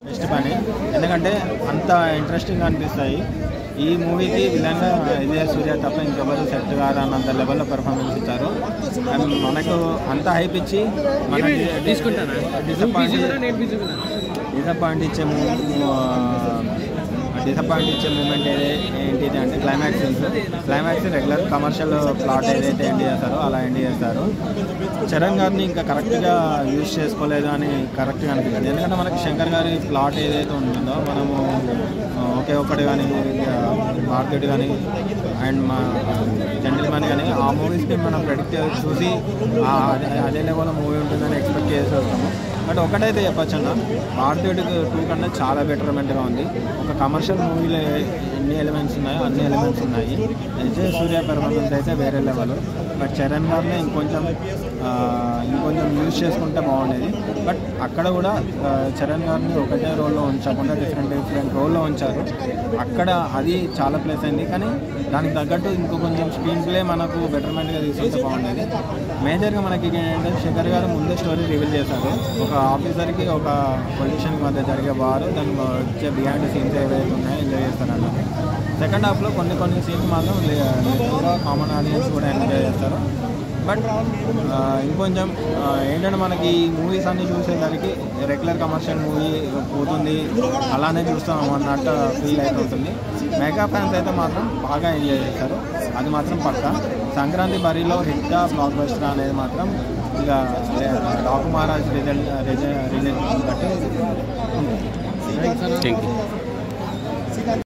Best పని, ఎందుకంటే అంత ఇంట్రెస్టింగ్గా అనిపిస్తాయి. ఈ మూవీకి విలన్గా విజయ్ సూర్య తప్ప ఇంకెవరు సెట్ కాదు అన్నంత లెవెల్లో పెర్ఫార్మెన్స్ ఇచ్చారు. అండ్ మనకు అంత హైప్ ఇచ్చి మనకి డిసప్పాయింట్ ఇచ్చే మూమెంట్ ఏంటిది అంటే క్లైమాక్స్ రెగ్యులర్ కమర్షియల్ ప్లాట్ ఏదైతే ఎండ్ చేస్తారో అలా ఎండ్ చేస్తారు. చరణ్ గారిని ఇంకా కరెక్ట్గా యూజ్ చేసుకోలేదు అని కరెక్ట్గా అనిపించింది. ఎందుకంటే మనకి శంకర్ గారి ప్లాట్ ఏదైతే ఉంటుందో మనము ఒకే ఒక్కటి కానీ మార్కెట్ కానీ అండ్ మా జెంటిల్మెన్ కానీ ఆ మూవీస్కి మనం ప్రెడిక్ట్ చూసి అదే లెవెల్లో మూవీ ఉంటుందని ఎక్స్పెక్ట్ చేసి వస్తాము. బట్ ఒకటైతే చెప్పచ్చు అన్న, మార్కెట్ 2 కన్నా చాలా బెటర్మెంట్గా ఉంది. ఒక కమర్షియల్ మూవీలో ఎన్ని ఎలిమెంట్స్ ఉన్నాయో అన్ని ఎలిమెంట్స్ ఉన్నాయి. విజయ్ సూర్య పెర్ఫార్మెన్స్ అయితే వేరే లెవెల్. బట్ చరణ్ గారిని ఇంకొంచెం యూజ్ చేసుకుంటే బాగుండేది. బట్ అక్కడ కూడా చరణ్ గారిని ఒకటే రోల్లో ఉంచకుండా డిఫరెంట్ రోల్లో ఉంచారు. అక్కడ అది చాలా ప్లేస్ అయింది. కానీ దానికి తగ్గట్టు కొంచెం స్క్రీన్ ప్లే మనకు బెటర్మెంట్గా తీసుకుంటే బాగుండేది. మేజర్గా మనకి ఏంటంటే శంకర్ గారు ముందే స్టోరీ రివీల్ చేశారు. ఒక ఆఫీసర్కి ఒక పొలిటీషియన్కి మధ్య జరిగే వారు దాని వచ్చే బిహైండ్ సీన్స్ ఏవైతే ఉన్నాయో ఎంజాయ్ చేస్తారన్నమాట. సెకండ్ హాఫ్లో కొన్ని సీన్స్ మాత్రం కూడా కామన్ ఆడియన్స్ కూడా ఎంజాయ్ చేస్తారు. బట్ ఇంకొంచెం ఏంటంటే మనకి ఈ మూవీస్ అన్నీ చూసేసరికి రెగ్యులర్ కమర్షియల్ మూవీ పోతుంది అలానే చూస్తాం అన్నట్టు ఫీల్ అవుతుంటుంది. మెగా ఫ్యాన్స్ అయితే మాత్రం బాగా ఎంజాయ్ చేస్తారు, అది మాత్రం పక్కా. సంక్రాంతి బరిలో హిట్టా బ్లాక్ బస్టర్ అనేది మాత్రం ఇక డాకు మహారాజ్ రిజల్ట్ బట్టి.